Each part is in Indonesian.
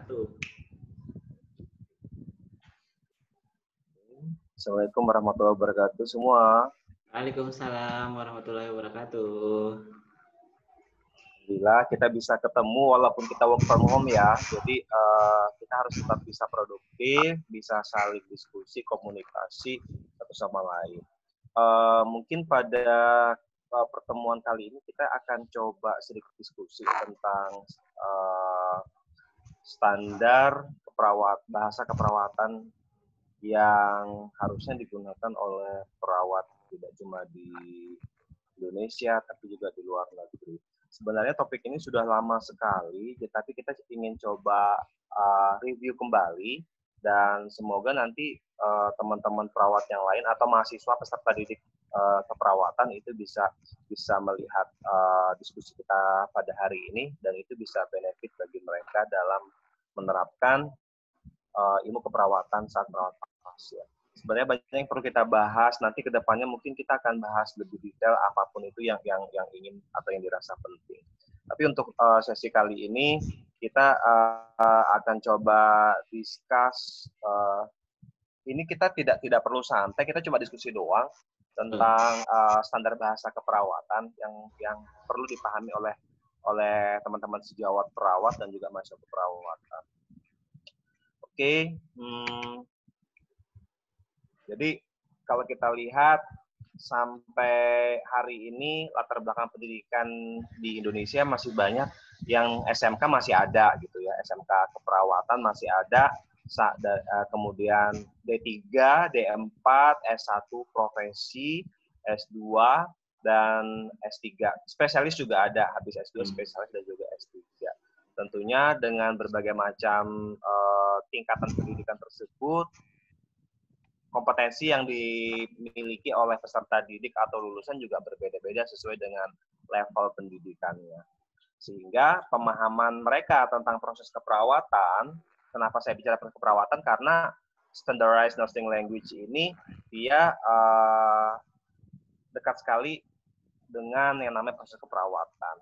wabarakatuh. Assalamualaikum warahmatullahi wabarakatuh semua. Waalaikumsalam warahmatullahi wabarakatuh. Alhamdulillah kita bisa ketemu walaupun kita work from home ya. Jadi kita harus tetap bisa produktif, bisa saling diskusi, komunikasi satu sama lain. Mungkin pada pertemuan kali ini kita akan coba sedikit diskusi tentang standar bahasa keperawatan yang harusnya digunakan oleh perawat tidak cuma di Indonesia tapi juga di luar negeri. Sebenarnya topik ini sudah lama sekali, tapi kita ingin coba review kembali dan semoga nanti teman-teman perawat yang lain atau mahasiswa peserta didik keperawatan itu bisa melihat diskusi kita pada hari ini dan itu bisa benefit bagi mereka dalam menerapkan ilmu keperawatan saat merawat pasien. Sebenarnya banyak yang perlu kita bahas, nanti ke depannya mungkin kita akan bahas lebih detail apapun itu yang ingin atau yang dirasa penting. Tapi untuk sesi kali ini kita akan coba discuss, ini kita tidak perlu santai, kita coba diskusi doang tentang standar bahasa keperawatan yang perlu dipahami oleh teman-teman sejawat perawat dan juga mahasiswa keperawatan. Oke. Jadi kalau kita lihat sampai hari ini latar belakang pendidikan di Indonesia masih banyak yang SMK masih ada gitu ya, SMK keperawatan masih ada, kemudian D3, D4, S1 profesi, S2 dan S3. Spesialis juga ada, habis S2 spesialis dan juga S3. Tentunya dengan berbagai macam tingkatan pendidikan tersebut, kompetensi yang dimiliki oleh peserta didik atau lulusan juga berbeda-beda sesuai dengan level pendidikannya. Sehingga pemahaman mereka tentang proses keperawatan, kenapa saya bicara proses keperawatan? Karena standardized nursing language ini dia dekat sekali dengan yang namanya proses keperawatan.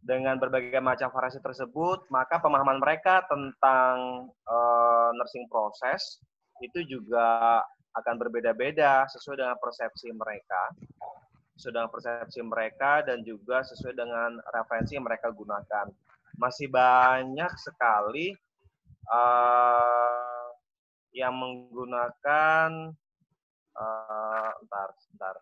Dengan berbagai macam variasi tersebut, maka pemahaman mereka tentang nursing proses itu juga akan berbeda-beda sesuai dengan persepsi mereka, dan juga sesuai dengan referensi yang mereka gunakan. Masih banyak sekali yang menggunakan bentar.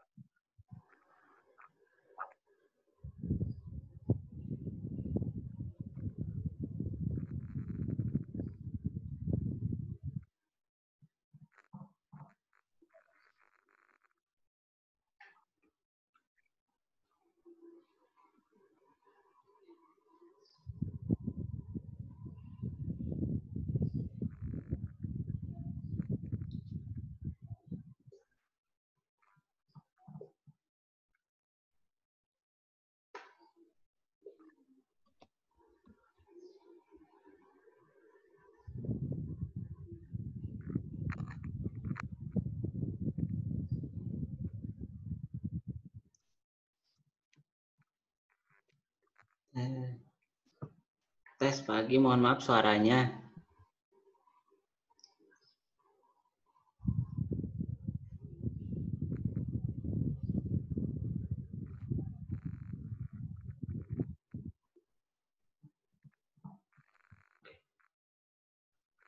Tes pagi, mohon maaf suaranya.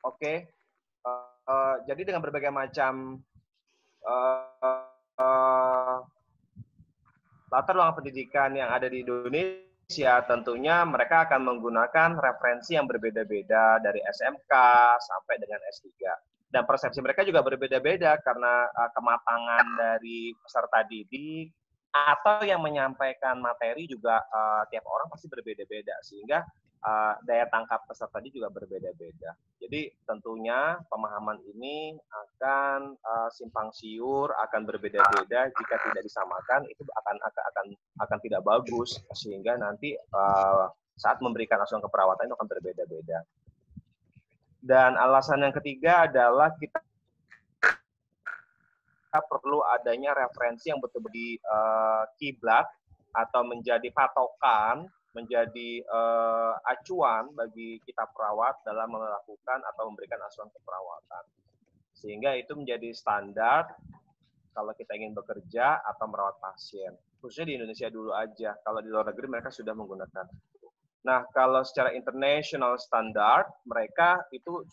Oke. Jadi dengan berbagai macam latar belakang pendidikan yang ada di Indonesia, tentunya mereka akan menggunakan referensi yang berbeda-beda dari SMK sampai dengan S3. Dan persepsi mereka juga berbeda-beda karena kematangan dari peserta didik atau yang menyampaikan materi juga tiap orang pasti berbeda-beda, sehingga daya tangkap peserta didik juga berbeda-beda. Jadi tentunya pemahaman ini akan simpang siur, akan berbeda-beda jika tidak disamakan, itu akan tidak bagus, sehingga nanti saat memberikan asuhan keperawatan itu akan berbeda-beda. Dan alasan yang ketiga adalah kita perlu adanya referensi yang betul-betul kiblat atau menjadi patokan menjadi acuan bagi kita perawat dalam melakukan atau memberikan asuhan keperawatan. Sehingga itu menjadi standar kalau kita ingin bekerja atau merawat pasien. Khususnya di Indonesia dulu aja. Kalau di luar negeri mereka sudah menggunakan. Nah, kalau secara international standard, mereka itu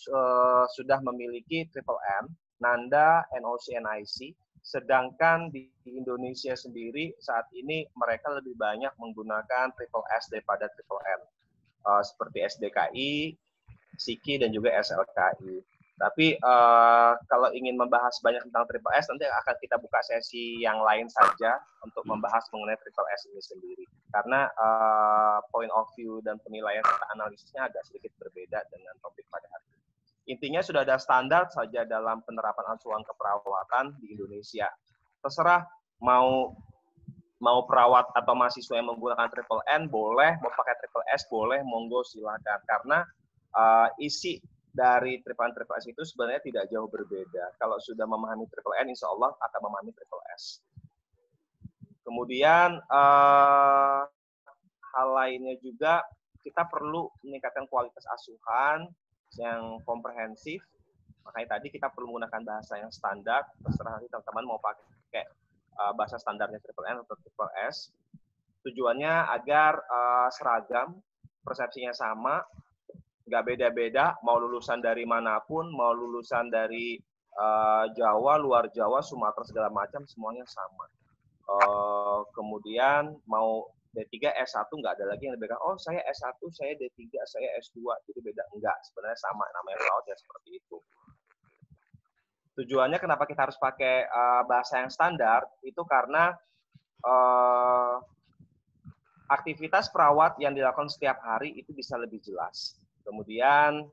sudah memiliki Triple N, NANDA, NOC, NIC. Sedangkan di Indonesia sendiri saat ini mereka lebih banyak menggunakan Triple S daripada Triple N. Seperti SDKI, SIKI, dan juga SLKI. Tapi kalau ingin membahas banyak tentang Triple S, nanti akan kita buka sesi yang lain saja untuk membahas mengenai Triple S ini sendiri. Karena point of view dan penilaian serta analisisnya agak sedikit berbeda dengan topik pada hari ini. Intinya sudah ada standar saja dalam penerapan asuhan keperawatan di Indonesia. Terserah mau perawat atau mahasiswa yang menggunakan Triple N boleh, mau pakai Triple S boleh, monggo silakan. Karena isi dari Triple S itu sebenarnya tidak jauh berbeda. Kalau sudah memahami Triple N, insya Allah akan memahami Triple S. Kemudian hal lainnya juga kita perlu meningkatkan kualitas asuhan yang komprehensif. Makanya tadi kita perlu menggunakan bahasa yang standar. Terserah nanti teman-teman mau pakai bahasa standarnya Triple N atau Triple S. Tujuannya agar seragam, persepsinya sama, nggak beda-beda, mau lulusan dari manapun, mau lulusan dari Jawa, luar Jawa, Sumatera, segala macam, semuanya sama. Kemudian mau D3, S1 nggak ada lagi yang bedakan, oh saya S1, saya D3, saya S2, jadi beda. Enggak, sebenarnya sama, namanya perawat ya seperti itu. Tujuannya kenapa kita harus pakai bahasa yang standar, itu karena aktivitas perawat yang dilakukan setiap hari itu bisa lebih jelas. Kemudian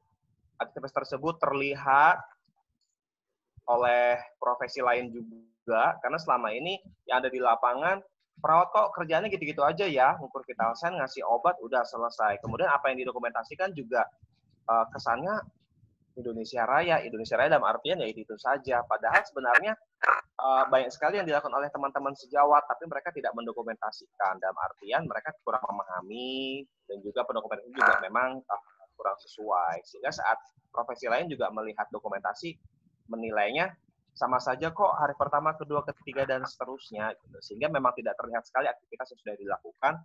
aktivitas tersebut terlihat oleh profesi lain juga, karena selama ini yang ada di lapangan, perawat kok kerjanya gitu-gitu aja ya, ngukur vital sign, ngasih obat, udah selesai. Kemudian apa yang didokumentasikan juga kesannya Indonesia Raya dalam artian ya itu saja. Padahal sebenarnya banyak sekali yang dilakukan oleh teman-teman sejawat, tapi mereka tidak mendokumentasikan. Dalam artian mereka kurang memahami, dan juga pendokumentasian juga memang kurang sesuai. Sehingga saat profesi lain juga melihat dokumentasi, menilainya sama saja kok hari pertama, kedua, ketiga, dan seterusnya. Gitu. Sehingga memang tidak terlihat sekali aktivitas yang sudah dilakukan.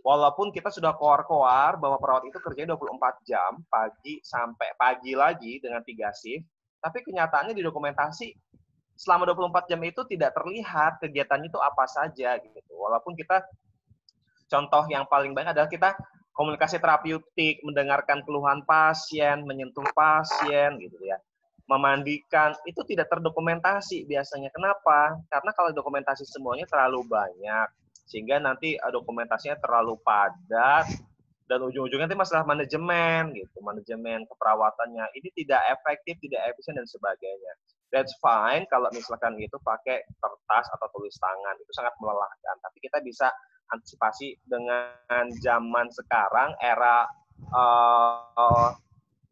Walaupun kita sudah koar-koar bahwa perawat itu kerjanya 24 jam, pagi sampai pagi lagi dengan 3 shift, tapi kenyataannya di dokumentasi selama 24 jam itu tidak terlihat kegiatannya itu apa saja. Gitu. Walaupun kita, contoh yang paling banyak adalah kita komunikasi terapeutik, mendengarkan keluhan pasien, menyentuh pasien, gitu ya. Memandikan, itu tidak terdokumentasi biasanya. Kenapa? Karena kalau dokumentasi semuanya terlalu banyak, sehingga nanti dokumentasinya terlalu padat, dan ujung-ujungnya itu masalah manajemen, gitu, manajemen keperawatannya. Ini tidak efektif, tidak efisien, dan sebagainya. That's fine kalau misalkan itu pakai kertas atau tulis tangan, itu sangat melelahkan. Tapi kita bisa antisipasi dengan zaman sekarang, era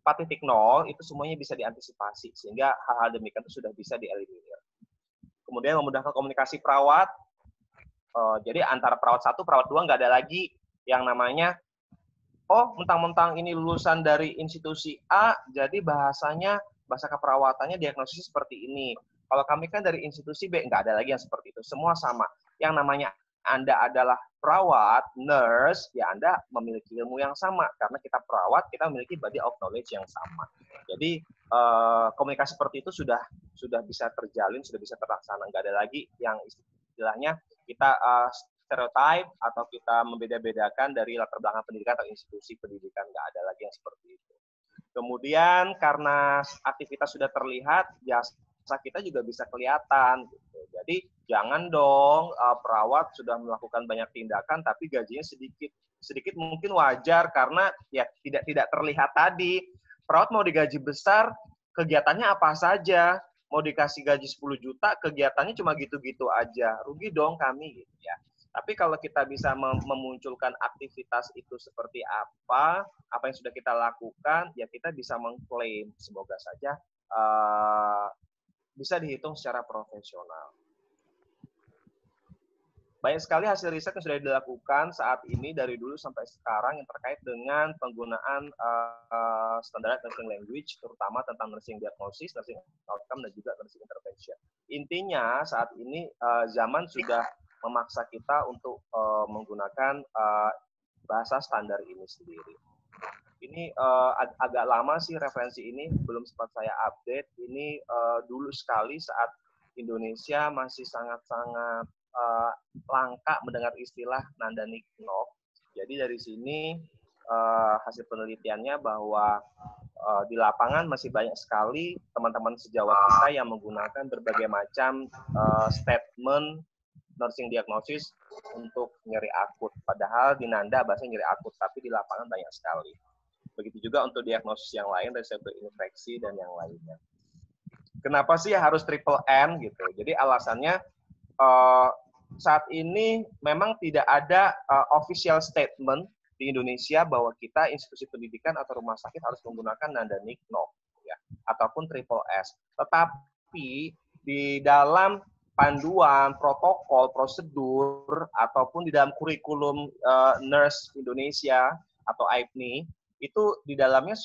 4.0, itu semuanya bisa diantisipasi, sehingga hal-hal demikian itu sudah bisa dieliminir. Kemudian memudahkan komunikasi perawat, jadi antara perawat 1, perawat 2 nggak ada lagi yang namanya, oh mentang-mentang ini lulusan dari institusi A, jadi bahasanya, bahasa keperawatannya diagnosis seperti ini. Kalau kami kan dari institusi B, nggak ada lagi yang seperti itu, semua sama. Yang namanya Anda adalah perawat, nurse, ya Anda memiliki ilmu yang sama. Karena kita perawat, kita memiliki body of knowledge yang sama. Jadi komunikasi seperti itu sudah bisa terjalin, sudah bisa terlaksana. Nggak ada lagi yang istilahnya kita stereotype atau kita membeda-bedakan dari latar belakang pendidikan atau institusi pendidikan. Nggak ada lagi yang seperti itu. Kemudian karena aktivitas sudah terlihat, jasa kita juga bisa kelihatan. Gitu. Jadi jangan dong perawat sudah melakukan banyak tindakan tapi gajinya sedikit mungkin wajar karena ya tidak terlihat tadi. Perawat mau digaji besar, kegiatannya apa saja. Mau dikasih gaji 10 juta, kegiatannya cuma gitu-gitu aja. Rugi dong kami gitu ya. Tapi kalau kita bisa memunculkan aktivitas itu seperti apa yang sudah kita lakukan, ya kita bisa mengklaim. Semoga saja bisa dihitung secara profesional. banyak sekali hasil riset yang sudah dilakukan saat ini dari dulu sampai sekarang yang terkait dengan penggunaan standar nursing language, terutama tentang nursing diagnosis, nursing outcome, dan juga nursing intervention. Intinya saat ini zaman sudah memaksa kita untuk menggunakan bahasa standar ini sendiri. Ini agak lama sih referensi ini, belum sempat saya update. Ini dulu sekali saat Indonesia masih sangat-sangat langka mendengar istilah Nandanik Knock. Jadi dari sini hasil penelitiannya bahwa di lapangan masih banyak sekali teman-teman sejawat kita yang menggunakan berbagai macam statement nursing diagnosis untuk nyeri akut. Padahal di Nanda bahasanya nyeri akut, tapi di lapangan banyak sekali. Begitu juga untuk diagnosis yang lain, reseptor infeksi dan yang lainnya. Kenapa sih harus triple N gitu? Jadi alasannya saat ini memang tidak ada official statement di Indonesia bahwa kita institusi pendidikan atau rumah sakit harus menggunakan Nandanik Knock ya, ataupun triple S. Tetapi di dalam panduan, protokol, prosedur ataupun di dalam kurikulum nurse Indonesia atau AIPNI itu di dalamnya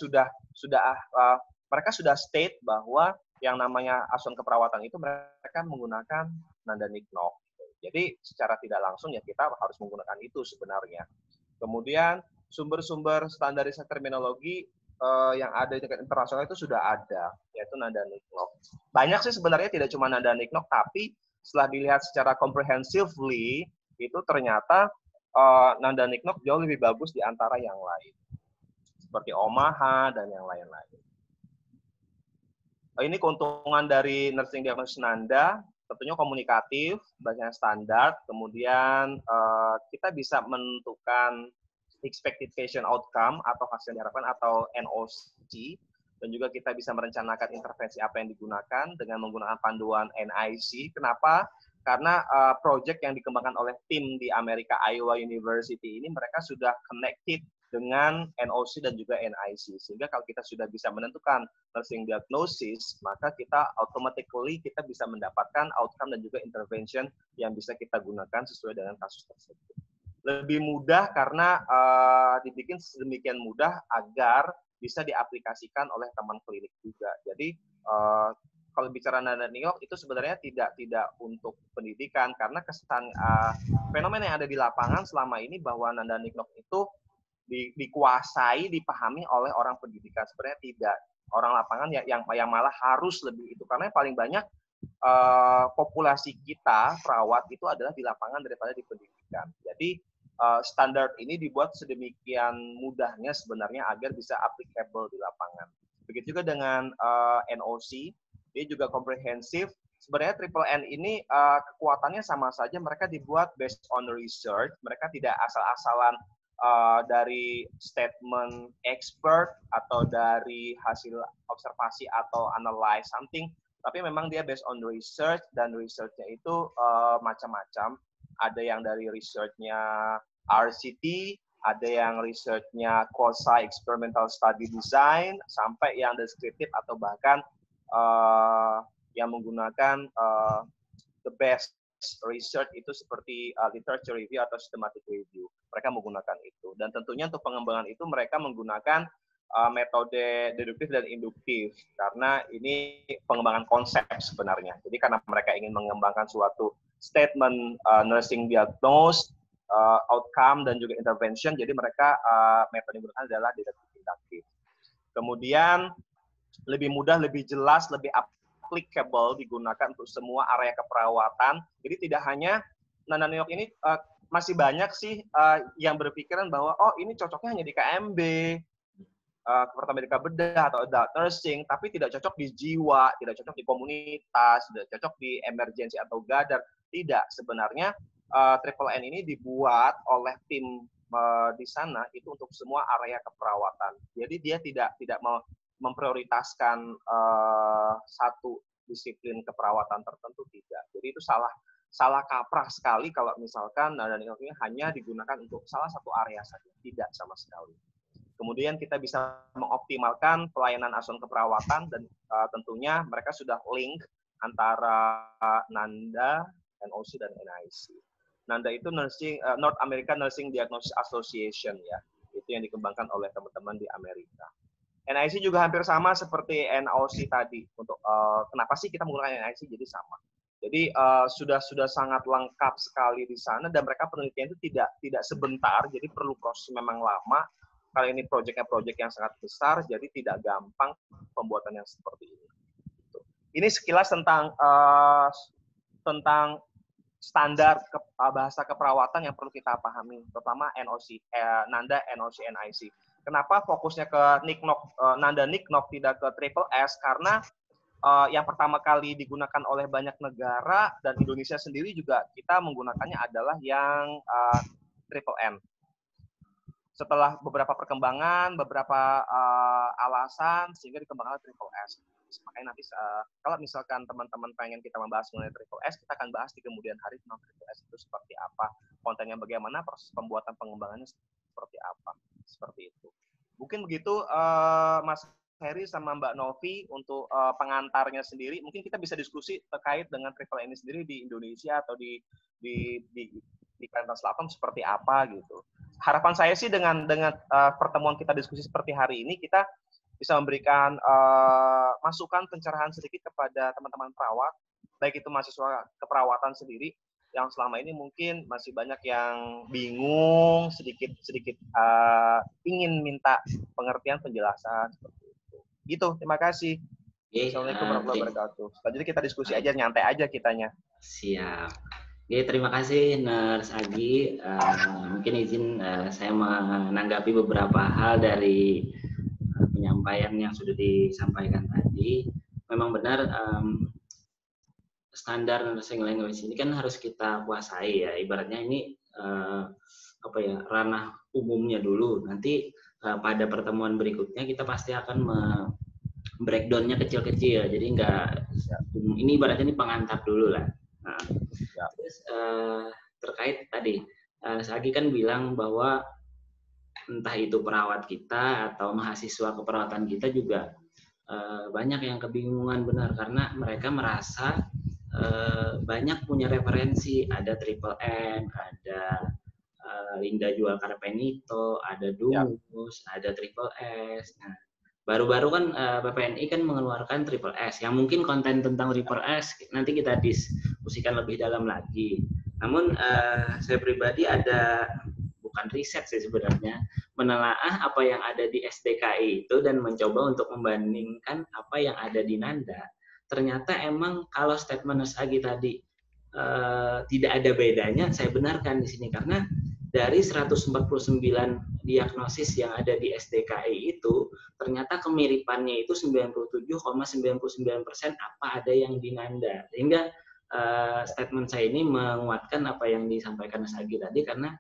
mereka sudah state bahwa yang namanya asuhan keperawatan itu mereka menggunakan Nandanik Knock. Jadi secara tidak langsung ya kita harus menggunakan itu sebenarnya. Kemudian sumber-sumber standarisasi terminologi yang ada di tingkat internasional itu sudah ada, yaitu Nandanik Knock. Banyak sih sebenarnya, tidak cuma Nandanik Knock, tapi setelah dilihat secara comprehensively itu ternyata Nandanik Knock jauh lebih bagus di antara yang lain, seperti Omaha dan yang lain-lain. Ini keuntungan dari nursing diagnosis Nanda. Tentunya komunikatif, bahasanya standar, kemudian kita bisa menentukan expected patient outcome atau hasil diharapkan atau NOC, dan juga kita bisa merencanakan intervensi apa yang digunakan dengan menggunakan panduan NIC. Kenapa? Karena project yang dikembangkan oleh tim di Amerika, Iowa University ini, mereka sudah connected dengan NOC dan juga NIC. Sehingga kalau kita sudah bisa menentukan nursing diagnosis, maka kita automatically kita bisa mendapatkan outcome dan juga intervention yang bisa kita gunakan sesuai dengan kasus tersebut. Lebih mudah karena dibikin sedemikian mudah agar bisa diaplikasikan oleh teman klinik juga. Jadi kalau bicara Nandanik Knock itu sebenarnya tidak untuk pendidikan, karena kesan fenomena yang ada di lapangan selama ini bahwa Nandanik Knock itu dikuasai, dipahami oleh orang pendidikan. Sebenarnya tidak. Orang lapangan yang malah harus lebih itu, karena yang paling banyak populasi kita perawat itu adalah di lapangan daripada di pendidikan. Jadi standar ini dibuat sedemikian mudahnya sebenarnya agar bisa applicable di lapangan. Begitu juga dengan NOC, dia juga komprehensif. Sebenarnya triple N ini kekuatannya sama saja, mereka dibuat based on research, mereka tidak asal-asalan dari statement expert atau dari hasil observasi atau analyze something, tapi memang dia based on research, dan researchnya itu macam-macam. Ada yang dari researchnya RCT, ada yang researchnya quasi experimental study design, sampai yang deskriptif atau bahkan yang menggunakan the best research itu seperti literature review atau systematic review. Mereka menggunakan itu. Dan tentunya untuk pengembangan itu mereka menggunakan metode deduktif dan induktif, karena ini pengembangan konsep sebenarnya. Jadi karena mereka ingin mengembangkan suatu statement nursing diagnosis, outcome, dan juga intervention, jadi mereka metode yang digunakan adalah deduktif induktif. Kemudian lebih mudah, lebih jelas, lebih applicable, digunakan untuk semua area keperawatan. Jadi tidak hanya Nandanik Knock ini, masih banyak sih yang berpikiran bahwa oh ini cocoknya hanya di KMB, Keperawatan Medika Bedah atau adult nursing, tapi tidak cocok di jiwa, tidak cocok di komunitas, tidak cocok di emergency atau gadar. Tidak, sebenarnya triple N ini dibuat oleh tim di sana itu untuk semua area keperawatan. Jadi dia tidak mau memprioritaskan satu disiplin keperawatan tertentu, tidak. Jadi itu salah kaprah sekali kalau misalkan Nandanik Knock ini hanya digunakan untuk salah satu area saja. Tidak sama sekali. Kemudian kita bisa mengoptimalkan pelayanan asuhan keperawatan, dan tentunya mereka sudah link antara Nanda, NOC, dan NIC. NANDA itu North American Nursing Diagnosis Association ya. Itu yang dikembangkan oleh teman-teman di Amerika. NIC juga hampir sama seperti NOC tadi. Untuk kenapa sih kita menggunakan NIC jadi sama? Jadi sudah sangat lengkap sekali di sana dan mereka penelitian itu tidak sebentar, jadi perlu proses memang lama. Kali ini proyeknya proyek yang sangat besar, jadi tidak gampang pembuatan yang seperti ini. Ini sekilas tentang standar bahasa keperawatan yang perlu kita pahami, terutama NOC, NANDA, NOC, NIC. Kenapa fokusnya ke NANDA, NICNOC, tidak ke Triple S? Karena yang pertama kali digunakan oleh banyak negara dan Indonesia sendiri juga kita menggunakannya adalah yang Triple N. Setelah beberapa perkembangan, beberapa alasan, sehingga dikembangkan Triple S. Makanya nanti kalau misalkan teman-teman pengen kita membahas mengenai Triple S, kita akan bahas di kemudian hari tentang Triple S itu seperti apa, kontennya bagaimana, proses pembuatan pengembangannya seperti apa, seperti itu. Mungkin begitu, Mas Heri sama Mbak Novi untuk pengantarnya sendiri. Mungkin kita bisa diskusi terkait dengan Triple N ini sendiri di Indonesia atau di Kalimantan Selatan seperti apa gitu. Harapan saya sih dengan pertemuan kita diskusi seperti hari ini, kita bisa memberikan masukan pencerahan sedikit kepada teman-teman perawat, baik itu mahasiswa keperawatan sendiri yang selama ini mungkin masih banyak yang bingung, sedikit ingin minta pengertian penjelasan seperti itu. Gitu, terima kasih. Assalamualaikum warahmatullahi wabarakatuh. Selanjutnya kita diskusi aja, nyantai aja kitanya. Siap. Oke, terima kasih Nurse Agi. Mungkin izin saya menanggapi beberapa hal dari penyampaian yang sudah disampaikan tadi. Memang benar standar nursing language ini kan harus kita kuasai ya. Ibaratnya ini ranah umumnya dulu. Nanti pada pertemuan berikutnya kita pasti akan breakdown-nya kecil-kecil. Jadi ini ibaratnya ini pengantar dulu lah. Nah, terus terkait tadi, Sagi kan bilang bahwa entah itu perawat kita atau mahasiswa keperawatan kita juga banyak yang kebingungan benar karena mereka merasa banyak punya referensi, ada Triple N, ada Linda Jual Carpenito, ada Dumus, ada Triple S. Nah, baru-baru kan PPNI kan mengeluarkan Triple S, yang mungkin konten tentang Triple S nanti kita diskusikan lebih dalam lagi. Namun saya pribadi bukan riset sih sebenarnya, menelaah apa yang ada di SDKI itu dan mencoba untuk membandingkan apa yang ada di NANDA. Ternyata emang kalau statement Nurse Agi tadi tidak ada bedanya, saya benarkan di sini karena dari 149 diagnosis yang ada di SDKI itu ternyata kemiripannya itu 97,99% apa ada yang di NANDA. Sehingga statement saya ini menguatkan apa yang disampaikan Nurse Agi tadi karena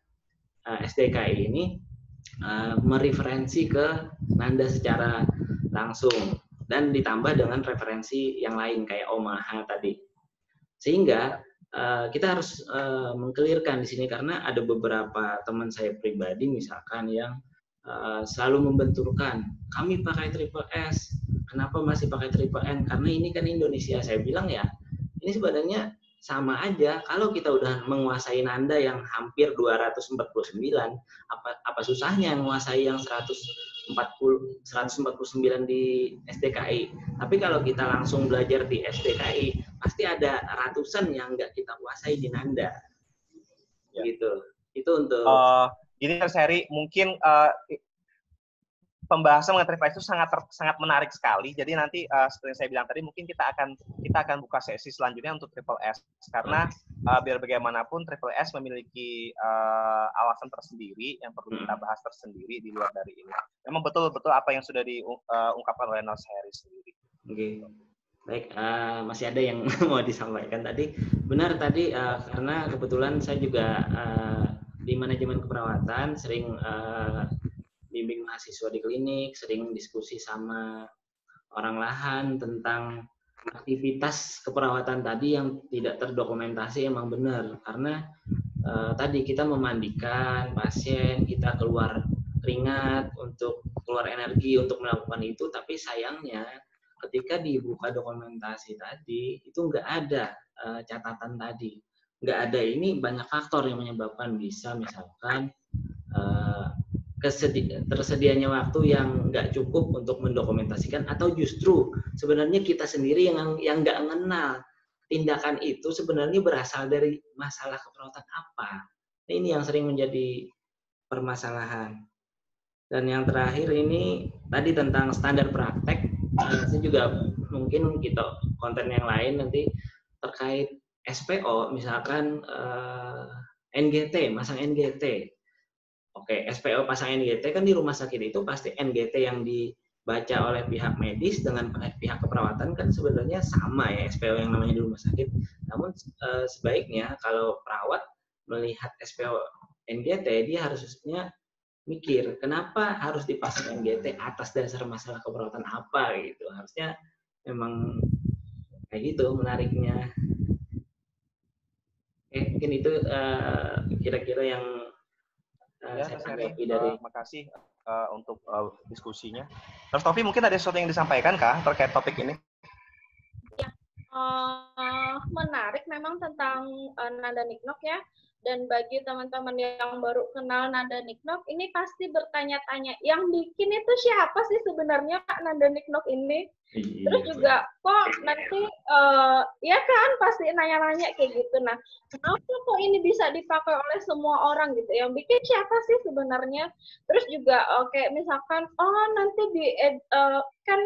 SDKI ini mereferensi ke NANDA secara langsung dan ditambah dengan referensi yang lain kayak Omaha tadi. Sehingga kita harus mengkelirkan di sini karena ada beberapa teman saya pribadi misalkan yang selalu membenturkan, kami pakai Triple S, kenapa masih pakai Triple N? Karena ini kan Indonesia. Saya bilang ya, ini sebenarnya sama aja. Kalau kita udah menguasai NANDA yang hampir 249, apa susahnya menguasai yang 149 di SDKI. Tapi kalau kita langsung belajar di SDKI, pasti ada ratusan yang nggak kita kuasai di NANDA. Ya. Gitu. Itu untuk ini seri mungkin pembahasan mengenai Triple S itu sangat menarik sekali. Jadi nanti seperti yang saya bilang tadi, mungkin kita akan buka sesi selanjutnya untuk Triple S karena biar bagaimanapun Triple S memiliki alasan tersendiri yang perlu kita bahas tersendiri di luar dari ini. Memang betul-betul apa yang sudah diungkapkan oleh Nurse Heri sendiri. Oke. Baik, masih ada yang mau disampaikan tadi. Benar tadi karena kebetulan saya juga di manajemen keperawatan sering bimbing mahasiswa di klinik, sering diskusi sama orang lahan tentang aktivitas keperawatan tadi yang tidak terdokumentasi emang benar. Karena tadi kita memandikan pasien, kita keluar keringat untuk keluar energi untuk melakukan itu, tapi sayangnya ketika dibuka dokumentasi tadi itu nggak ada catatan tadi. nggak ada ini banyak faktor yang menyebabkan, bisa misalkan tersedianya waktu yang nggak cukup untuk mendokumentasikan, atau justru sebenarnya kita sendiri yang nggak mengenal tindakan itu sebenarnya berasal dari masalah keperawatan apa. Ini yang sering menjadi permasalahan. Dan yang terakhir ini tadi tentang standar praktek, saya juga mungkin kita konten yang lain nanti terkait SPO, misalkan NGT, masang NGT. Oke, SPO pasang NGT kan di rumah sakit itu pasti NGT yang dibaca oleh pihak medis dengan pihak keperawatan kan sebenarnya sama ya, SPO yang namanya di rumah sakit. Namun sebaiknya kalau perawat melihat SPO NGT, dia harusnya mikir kenapa harus dipasang NGT, atas dasar masalah keperawatan apa gitu. Harusnya memang kayak gitu menariknya. Mungkin itu kira-kira yang saya tanggapi dari. Makasih untuk diskusinya. Terus Tofi, mungkin ada sesuatu yang disampaikan kah terkait topik ini? Ya, menarik memang tentang nada niknok ya. Dan bagi teman-teman yang baru kenal nada niknok, ini pasti bertanya-tanya, yang bikin itu siapa sih sebenarnya Pak nada niknok ini? Terus juga kok nanti ya kan pasti nanya-nanya kayak gitu. Nah, kenapa kok ini bisa dipakai oleh semua orang gitu? Yang bikin siapa sih sebenarnya? Terus juga kayak misalkan nanti di kan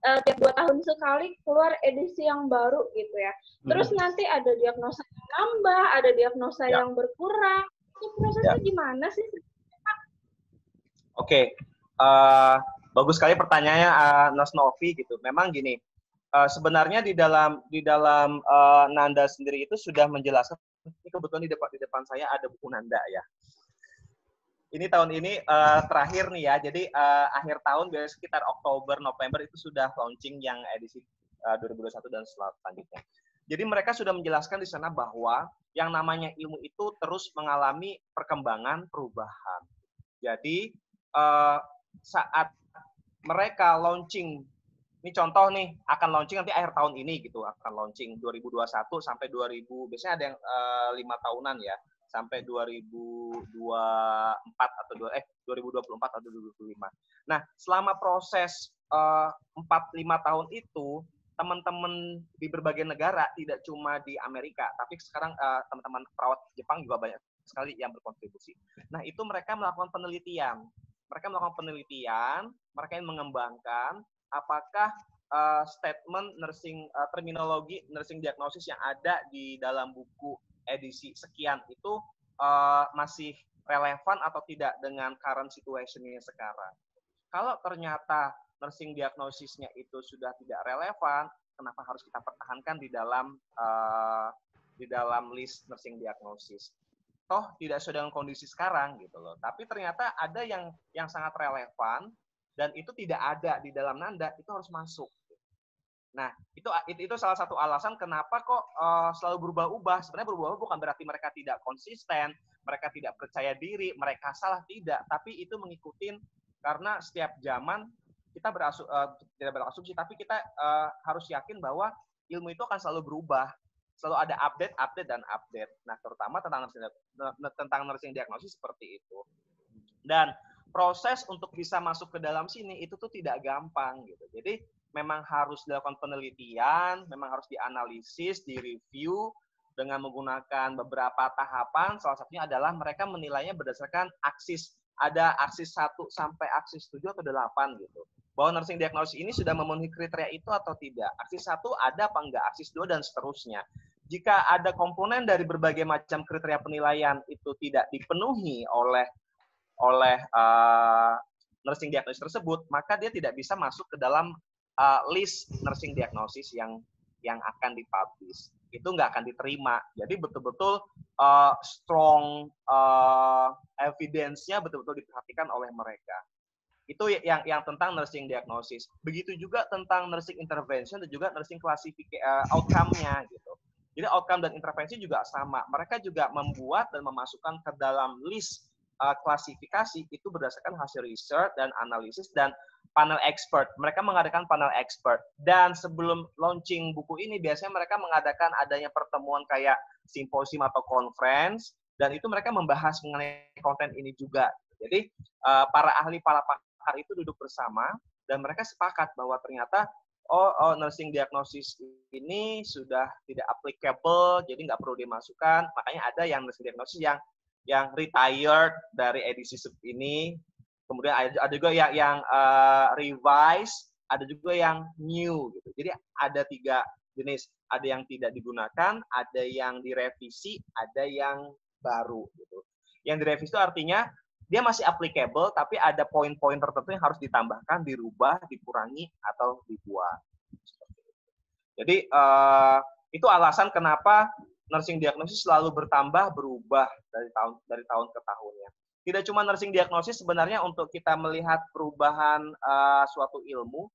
tiap 2 tahun sekali keluar edisi yang baru gitu ya. Terus nanti ada diagnosa yang nambah, ada diagnosa yang berkurang. Itu prosesnya gimana sih? Oke. Bagus sekali pertanyaannya Nas Novi gitu. Memang gini, sebenarnya di dalam Nanda sendiri itu sudah menjelaskan. Ini kebetulan di depan saya ada buku Nanda ya. Ini tahun ini terakhir nih ya. Jadi akhir tahun biasanya sekitar Oktober, November itu sudah launching yang edisi 2021 dan selanjutnya. Jadi mereka sudah menjelaskan di sana bahwa yang namanya ilmu itu terus mengalami perkembangan, perubahan. Jadi saat mereka launching, ini contoh nih, akan launching nanti akhir tahun ini gitu, akan launching 2021 sampai 2000, biasanya ada yang 5 tahunan ya, sampai 2024 atau 2024 atau 2025. Nah, selama proses 4-5 tahun itu, teman-teman di berbagai negara, tidak cuma di Amerika, tapi sekarang teman-teman perawat Jepang juga banyak sekali yang berkontribusi. Nah, itu mereka melakukan penelitian. Mereka ingin mengembangkan apakah statement nursing, terminologi nursing diagnosis yang ada di dalam buku edisi sekian itu masih relevan atau tidak dengan current situation-nya sekarang. Kalau ternyata nursing diagnosisnya itu sudah tidak relevan, kenapa harus kita pertahankan di dalam list nursing diagnosis? Toh tidak sesuai dengan kondisi sekarang gitu loh. Tapi ternyata ada yang sangat relevan dan itu tidak ada di dalam Nanda, itu harus masuk. Nah, itu salah satu alasan kenapa kok selalu berubah-ubah. Sebenarnya berubah-ubah bukan berarti mereka tidak konsisten, mereka tidak percaya diri, mereka salah, tidak. Tapi itu mengikuti karena setiap zaman kita tidak berasumsi, tapi kita harus yakin bahwa ilmu itu akan selalu berubah. Selalu ada update, dan update. Nah, terutama tentang nursing diagnosis seperti itu. Dan proses untuk bisa masuk ke dalam sini itu tuh tidak gampang gitu. Jadi memang harus dilakukan penelitian, memang harus dianalisis, direview dengan menggunakan beberapa tahapan. Salah satunya adalah mereka menilainya berdasarkan aksis. Ada aksis 1 sampai aksis 7 atau 8 gitu. Bahwa nursing diagnosis ini sudah memenuhi kriteria itu atau tidak. Aksis 1 ada apa enggak, aksis 2 dan seterusnya. Jika ada komponen dari berbagai macam kriteria penilaian itu tidak dipenuhi oleh nursing diagnosis tersebut, maka dia tidak bisa masuk ke dalam list nursing diagnosis yang akan dipublish. Itu nggak akan diterima. Jadi betul-betul strong evidence-nya betul-betul diperhatikan oleh mereka. Itu yang tentang nursing diagnosis. Begitu juga tentang nursing intervention dan juga nursing outcome-nya gitu. Jadi outcome dan intervensi juga sama. Mereka juga membuat dan memasukkan ke dalam list klasifikasi itu berdasarkan hasil research dan analisis, dan panel expert. Mereka mengadakan panel expert. Dan sebelum launching buku ini, biasanya mereka mengadakan adanya pertemuan kayak simposium atau conference, dan itu mereka membahas mengenai konten ini juga. Jadi, para ahli, para pakar itu duduk bersama, dan mereka sepakat bahwa ternyata, nursing diagnosis ini sudah tidak applicable, jadi nggak perlu dimasukkan. Makanya ada yang nursing diagnosis yang retired dari edisi ini, kemudian ada juga yang revise, ada juga yang new gitu. Jadi ada 3 jenis, ada yang tidak digunakan, ada yang direvisi, ada yang baru gitu. Yang direvisi itu artinya dia masih applicable, tapi ada poin-poin tertentu yang harus ditambahkan, dirubah, dikurangi, atau dibuat. Jadi itu alasan kenapa nursing diagnosis selalu bertambah, berubah dari tahun ke tahunnya. Tidak cuma nursing diagnosis, sebenarnya untuk kita melihat perubahan suatu ilmu,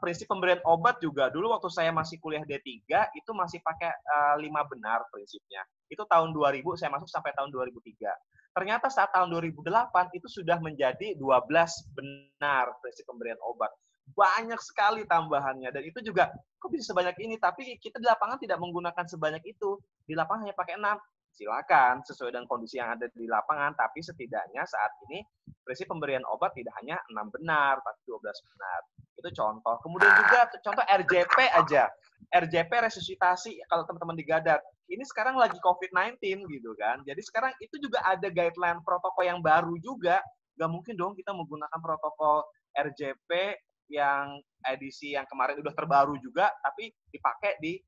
prinsip pemberian obat juga. Dulu waktu saya masih kuliah D3, itu masih pakai 5 benar prinsipnya. Itu tahun 2000, saya masuk sampai tahun 2003. Ternyata saat tahun 2008, itu sudah menjadi 12 benar prinsip pemberian obat. Banyak sekali tambahannya, dan itu juga kok bisa sebanyak ini, tapi kita di lapangan tidak menggunakan sebanyak itu. Di lapangan hanya pakai 6. Silakan sesuai dengan kondisi yang ada di lapangan, tapi setidaknya saat ini prinsip pemberian obat tidak hanya 6 benar, tapi 12 benar. Itu contoh. Kemudian juga contoh RJP aja. RJP resusitasi, kalau teman-teman digadar. Ini sekarang lagi COVID-19 gitu kan. Jadi sekarang itu juga ada guideline protokol yang baru juga. Nggak mungkin dong kita menggunakan protokol RJP yang edisi yang kemarin udah terbaru juga, tapi dipakai di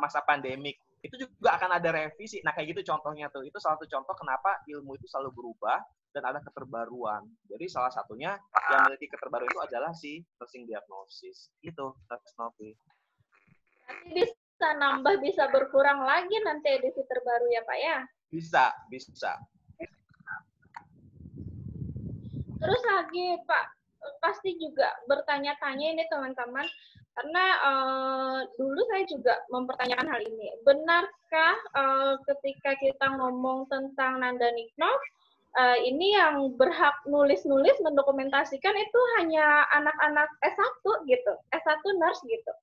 masa pandemik. Itu juga akan ada revisi. Nah, kayak gitu contohnya tuh. Itu salah satu contoh kenapa ilmu itu selalu berubah dan ada keterbaruan. Jadi salah satunya yang memiliki keterbaruan itu adalah si nursing diagnosis. Itu, Novi. Nanti bisa nambah, bisa berkurang lagi nanti edisi terbaru ya, Pak ya? Bisa, bisa. Terus lagi, Pak, pasti juga bertanya-tanya ini teman-teman, karena dulu saya juga mempertanyakan hal ini. Benarkah ketika kita ngomong tentang Nanda Niknov, ini yang berhak nulis-nulis, mendokumentasikan itu hanya anak-anak S1 gitu, S1 nurse gitu.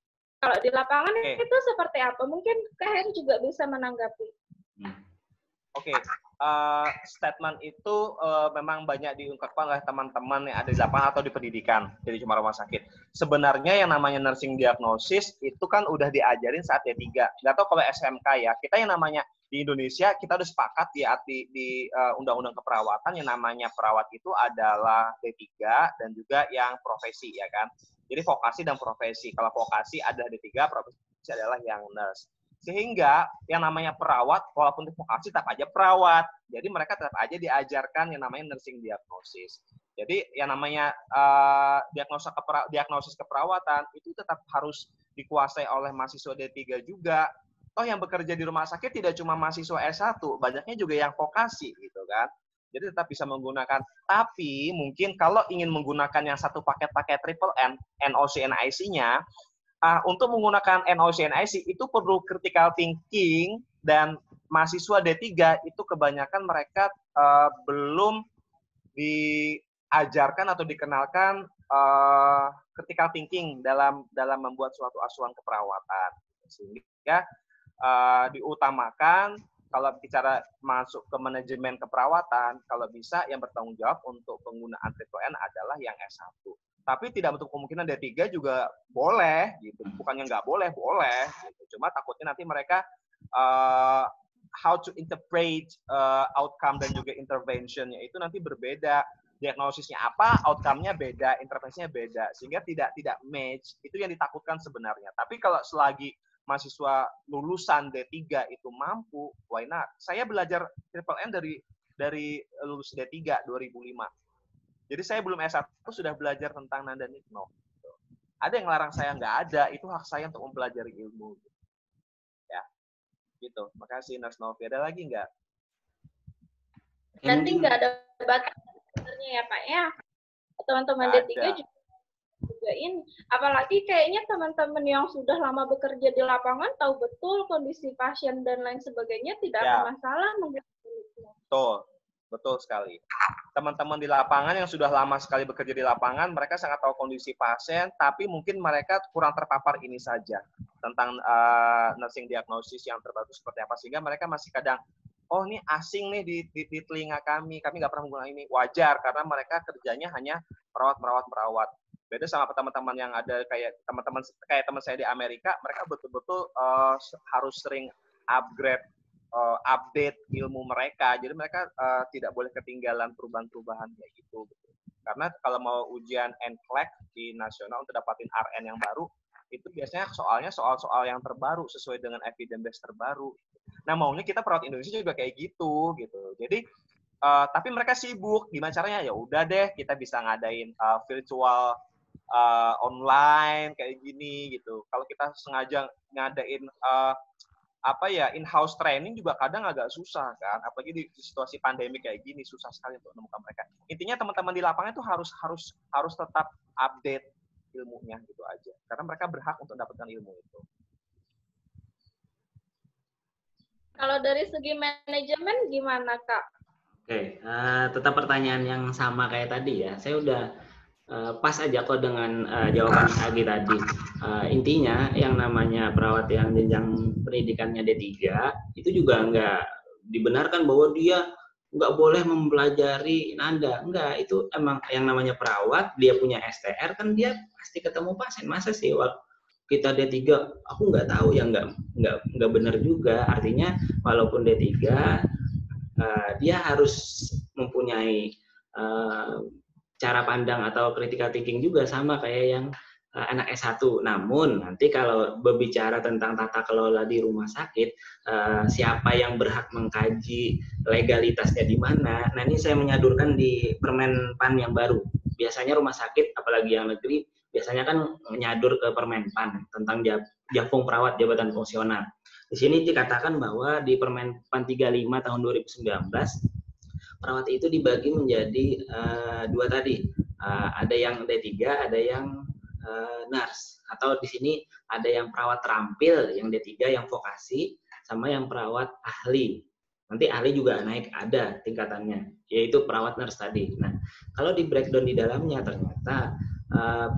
Kalau di lapangan itu seperti apa? Mungkin Kak Heri juga bisa menanggapi. Oke. Statement itu memang banyak diungkapkan oleh teman-teman yang ada di lapangan atau di pendidikan, jadi cuma rumah sakit. Sebenarnya yang namanya nursing diagnosis itu kan udah diajarin saat D3. Nggak tahu kalau SMK ya. Kita yang namanya di Indonesia, kita udah sepakat di Undang-Undang Keperawatan, yang namanya perawat itu adalah D3 dan juga yang profesi, ya kan. Jadi vokasi dan profesi. Kalau vokasi adalah D3, profesi adalah yang nurse. Sehingga yang namanya perawat, walaupun di vokasi tetap aja perawat. Jadi mereka tetap aja diajarkan yang namanya nursing diagnosis. Jadi yang namanya diagnosis keperawatan itu tetap harus dikuasai oleh mahasiswa D3 juga. Toh yang bekerja di rumah sakit tidak cuma mahasiswa S1, banyaknya juga yang vokasi gitu kan. Jadi tetap bisa menggunakan. Tapi mungkin kalau ingin menggunakan yang satu paket-paket triple N, NOC, NIC-nya, untuk menggunakan NOC, NIC itu perlu critical thinking, dan mahasiswa D3 itu kebanyakan mereka belum diajarkan atau dikenalkan critical thinking dalam membuat suatu asuhan keperawatan. Sehingga diutamakan kalau bicara masuk ke manajemen keperawatan, kalau bisa yang bertanggung jawab untuk penggunaan triple N adalah yang S1. Tapi tidak untuk kemungkinan D3 juga boleh, gitu. Bukannya nggak boleh, boleh. Gitu. Cuma takutnya nanti mereka how to interpret outcome dan juga intervention-nya itu nanti berbeda. Diagnosisnya apa, outcome-nya beda, intervensinya beda. Sehingga tidak match. Itu yang ditakutkan sebenarnya. Tapi kalau selagi mahasiswa lulusan D3 itu mampu, why not? Saya belajar triple N dari lulus D3 2005. Jadi saya belum S1 sudah belajar tentang Nanda Niknov. Ada yang larang saya? Nggak ada. Itu hak saya untuk mempelajari ilmu. Ya, gitu. Makasih, Nurse Novi. Ada lagi nggak? Nanti nggak ada batas sebenarnya ya Pak ya. Teman-teman D3 juga ini. Apalagi kayaknya teman-teman yang sudah lama bekerja di lapangan tahu betul kondisi pasien dan lain sebagainya, tidak ada masalah menggunakan Niknov. Betul. Betul sekali. Teman-teman di lapangan yang sudah lama sekali bekerja di lapangan, mereka sangat tahu kondisi pasien, tapi mungkin mereka kurang terpapar ini saja tentang nursing diagnosis yang terbaru seperti apa, sehingga mereka masih kadang, oh ini asing nih di telinga kami nggak pernah menggunakan ini. Wajar, karena mereka kerjanya hanya merawat. Beda sama teman-teman yang ada kayak teman saya di Amerika, mereka betul-betul harus sering update ilmu mereka. Jadi mereka tidak boleh ketinggalan perubahan-perubahan kayak gitu. Karena kalau mau ujian NCLEX di nasional untuk dapatin RN yang baru, itu biasanya soal-soal yang terbaru sesuai dengan evidence base terbaru. Nah, maunya kita perawat Indonesia juga kayak gitu. Jadi tapi mereka sibuk. Gimana caranya? Ya udah deh, kita bisa ngadain virtual online kayak gini gitu. Kalau kita sengaja ngadain in-house training juga kadang agak susah kan, apalagi di situasi pandemi kayak gini susah sekali untuk menemukan mereka. Intinya teman-teman di lapangan itu harus tetap update ilmunya gitu aja, karena mereka berhak untuk mendapatkan ilmu itu. Kalau dari segi manajemen gimana, Kak? Oke, tetap pertanyaan yang sama kayak tadi ya. Saya udah pas aja kok dengan jawaban Agi tadi. Intinya yang namanya perawat yang jenjang pendidikannya D3 itu juga nggak dibenarkan bahwa dia nggak boleh mempelajari nada. Enggak, itu emang yang namanya perawat, dia punya STR kan dia pasti ketemu pasien. Masa sih kita D3 aku nggak tahu ya, nggak benar juga. Artinya walaupun D3 dia harus mempunyai cara pandang atau critical thinking juga sama kayak yang anak S1. Namun nanti kalau berbicara tentang tata kelola di rumah sakit, siapa yang berhak mengkaji legalitasnya di mana? Nah, ini saya menyodorkan di Permen PAN yang baru. Biasanya rumah sakit, apalagi yang negeri, biasanya kan menyadur ke Permen PAN tentang Japung Perawat Jabatan Fungsional. Di sini dikatakan bahwa di Permen PAN 35 tahun 2019 perawat itu dibagi menjadi dua tadi. Ada yang D3, ada yang nurse. Atau di sini ada yang perawat terampil, yang D3 yang vokasi, sama yang perawat ahli. Nanti ahli juga naik, ada tingkatannya, yaitu perawat nurse tadi. Nah, kalau di breakdown di dalamnya ternyata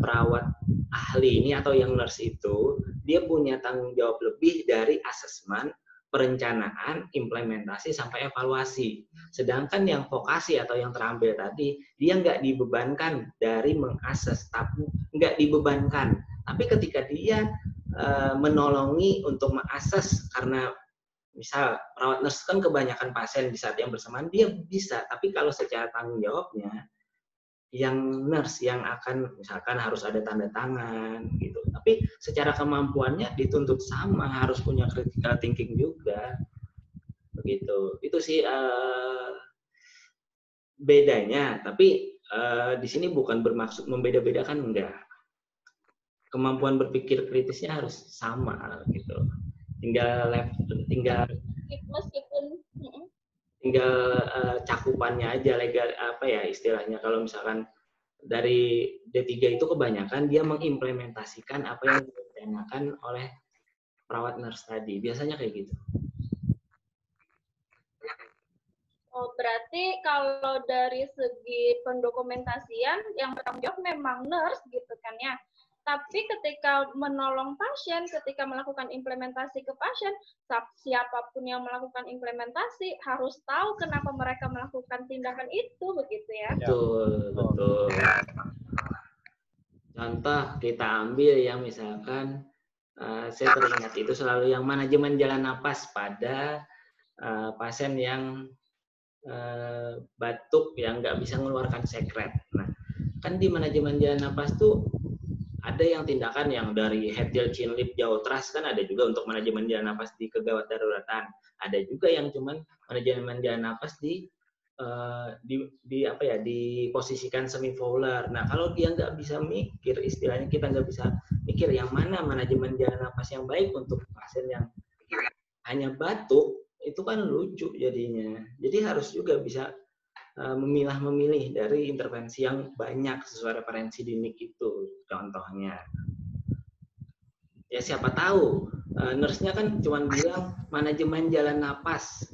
perawat ahli ini atau yang nurse itu, dia punya tanggung jawab lebih dari asesmen, perencanaan, implementasi, sampai evaluasi. Sedangkan yang vokasi atau yang terampil tadi, dia nggak dibebankan dari mengakses, tapi nggak dibebankan. Tapi ketika dia menolongi untuk mengakses, karena misal perawat nurse kan kebanyakan pasien di saat yang bersamaan, dia bisa. Tapi kalau secara tanggung jawabnya, yang nurse yang akan misalkan harus ada tanda tangan gitu. Tapi secara kemampuannya dituntut sama, harus punya critical thinking juga. Begitu. Itu sih bedanya. Tapi di sini bukan bermaksud membeda-bedakan, enggak. Kemampuan berpikir kritisnya harus sama gitu. Tinggal cakupannya aja legal apa ya istilahnya. Kalau misalkan dari D3 itu kebanyakan dia mengimplementasikan apa yang direncanakan oleh perawat nurse tadi. Biasanya kayak gitu. Oh, berarti kalau dari segi pendokumentasian yang bertanggung jawab memang nurse gitu kan ya. Tapi ketika menolong pasien, ketika melakukan implementasi ke pasien, siapapun yang melakukan implementasi harus tahu kenapa mereka melakukan tindakan itu, begitu ya? Betul. Contoh kita ambil yang misalkan, saya teringat itu selalu yang manajemen jalan napas pada pasien yang batuk yang nggak bisa mengeluarkan sekret. Nah, kan di manajemen jalan napas tuh ada yang tindakan yang dari head till chin lip jaw thrust, kan ada juga untuk manajemen jalan napas di kegawat daruratan. Ada juga yang cuman manajemen jalan napas diposisikan semi fowler. Nah, kalau dia nggak bisa mikir, istilahnya kita nggak bisa mikir yang mana manajemen jalan napas yang baik untuk pasien yang hanya batuk, itu kan lucu jadinya. Jadi harus juga bisa memilih dari intervensi yang banyak sesuai referensi di NIC itu contohnya. Ya siapa tahu nurse-nya kan cuma bilang manajemen jalan napas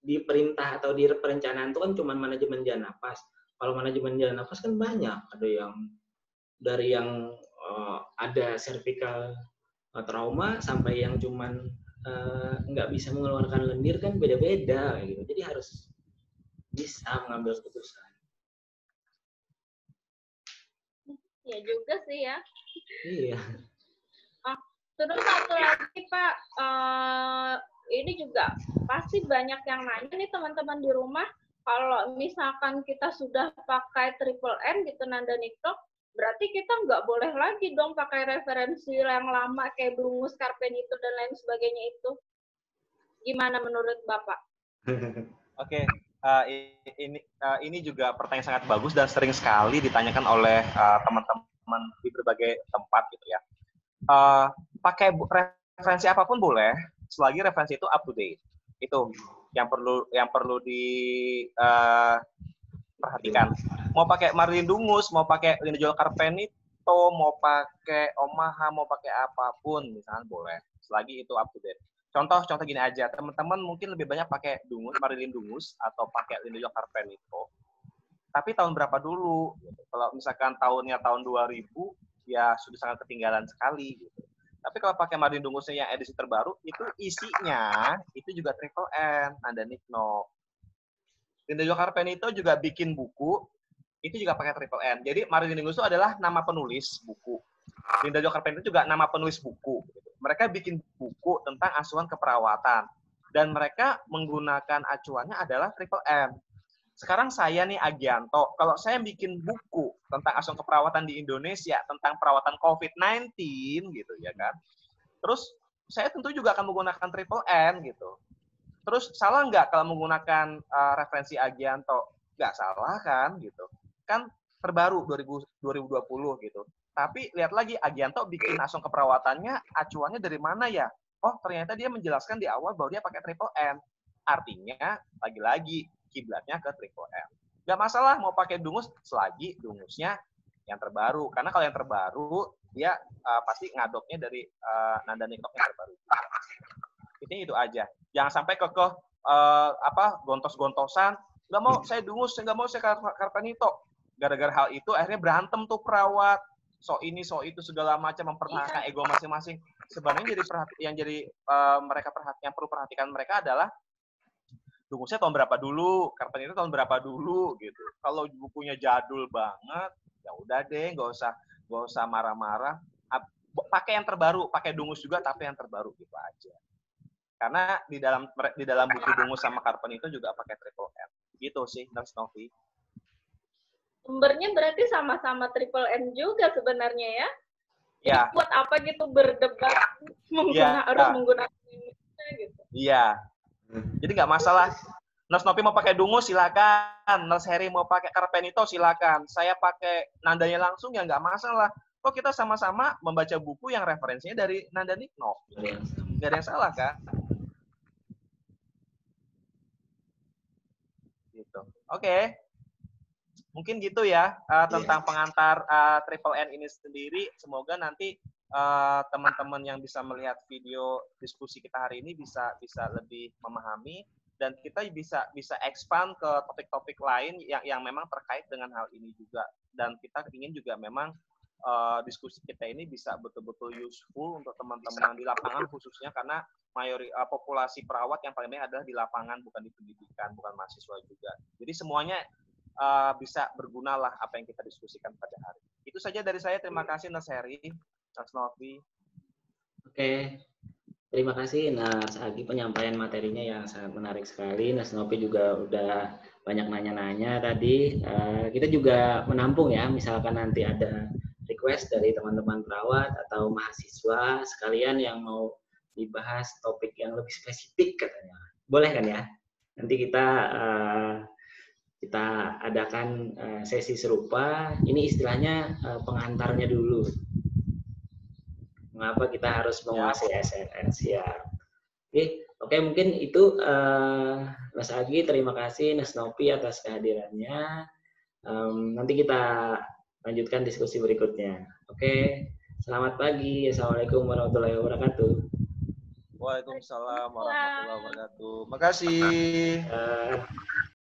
di perintah atau di perencanaan itu kan cuma manajemen jalan nafas. Kalau manajemen jalan nafas kan banyak, ada yang dari yang ada cervical trauma sampai yang cuman nggak bisa mengeluarkan lendir kan beda-beda gitu. Jadi harus bisa mengambil keputusan. Ya juga sih ya. Iya. Terus satu lagi Pak, ini juga pasti banyak yang nanya nih teman-teman di rumah, kalau misalkan kita sudah pakai triple N gitu Nanda Niknok, berarti kita nggak boleh lagi dong pakai referensi yang lama kayak Dungus, Carpenito dan lain sebagainya itu. Gimana menurut Bapak? Oke, ini juga pertanyaan sangat bagus dan sering sekali ditanyakan oleh teman-teman di berbagai tempat gitu ya. Pakai referensi apapun boleh, selagi referensi itu up to date. Itu yang perlu diperhatikan. Mau pakai Marilyn Dungus, mau pakai Linda Carpenito, mau pakai Omaha, mau pakai apapun misalnya boleh, selagi itu up to date. Contoh gini aja, teman-teman mungkin lebih banyak pakai Dungus, Marilyn Dungus atau pakai Linda Carpenito. Tapi tahun berapa dulu? Kalau misalkan tahunnya tahun 2000, ya sudah sangat ketinggalan sekali gitu. Tapi kalau pakai Marilyn Dungusnya yang edisi terbaru, itu isinya itu juga triple N, Nanda Niknok. Linda Carpenito juga bikin buku, itu juga pakai triple N. Jadi Marilyn Dungus itu adalah nama penulis buku. Linda Carpenito juga nama penulis buku. Mereka bikin buku tentang asuhan keperawatan. Dan mereka menggunakan acuannya adalah triple M. Sekarang saya nih Agianto, kalau saya bikin buku tentang asuhan keperawatan di Indonesia, tentang perawatan COVID-19 gitu ya kan. Terus saya tentu juga akan menggunakan triple N gitu. Terus salah nggak kalau menggunakan referensi Agianto? Nggak salah kan gitu. Kan terbaru 2020 gitu. Tapi lihat lagi Agianto bikin asuhan keperawatannya acuannya dari mana ya? Oh ternyata dia menjelaskan di awal bahwa dia pakai triple N. Artinya lagi-lagi kiblatnya ke triple M. Gak masalah mau pakai Dungus selagi Dungusnya yang terbaru. Karena kalau yang terbaru dia pasti ngadopnya dari Nanda Niknok yang terbaru. Itu aja. Jangan sampai kekeh gontos-gontosan. Nggak mau saya Dungus, nggak mau saya Carpenito. Gara-gara hal itu akhirnya berantem tuh perawat. So ini so itu segala macam mempertahankan ego masing-masing. Sebenarnya yang perlu perhatikan mereka adalah Dungusnya tahun berapa dulu, Carpenito tahun berapa dulu gitu. Kalau bukunya jadul banget, ya udah deh, nggak usah marah-marah. Pakai yang terbaru, pakai Dungus juga tapi yang terbaru gitu aja. Karena di dalam buku Dungus sama Carpenito juga pakai triple M. Gitu sih, Nurse Novi. Sumbernya berarti sama-sama triple N juga sebenarnya ya? Ya. Buat apa gitu berdebat harus menggunakan ini gitu? Iya. Jadi nggak masalah. Nurse Novi mau pakai Dungus silakan, Nurse Harry mau pakai Carpenito silakan. Saya pakai nandanya langsung ya nggak masalah. Kok kita sama-sama membaca buku yang referensinya dari Nanda Niknok. Nggak ada yang salah kan? Gitu. Oke. Mungkin gitu ya tentang pengantar triple N ini sendiri. Semoga nanti teman-teman yang bisa melihat video diskusi kita hari ini bisa lebih memahami dan kita bisa expand ke topik-topik lain yang memang terkait dengan hal ini juga. Dan kita ingin juga memang diskusi kita ini bisa betul-betul useful untuk teman-teman di lapangan khususnya karena populasi perawat yang paling banyak adalah di lapangan bukan di pendidikan, bukan mahasiswa juga. Jadi semuanya bisa berguna lah apa yang kita diskusikan pada hari. Itu saja dari saya. Terima kasih Nurse Harry, Nurse Novi. Oke, terima kasih Nurse Agi penyampaian materinya yang sangat menarik sekali. Nurse Novi juga udah banyak nanya-nanya tadi. Kita juga menampung ya, misalkan nanti ada request dari teman-teman perawat atau mahasiswa sekalian yang mau dibahas topik yang lebih spesifik katanya. Boleh kan ya? Nanti kita adakan sesi serupa. Ini istilahnya pengantarnya dulu. Mengapa kita harus menguasai SNS ya? Oke, mungkin itu Mas Agi, terima kasih Mas Novi atas kehadirannya. Nanti kita lanjutkan diskusi berikutnya. Oke, selamat pagi. Assalamualaikum warahmatullahi wabarakatuh. Waalaikumsalam warahmatullahi wabarakatuh. Makasih.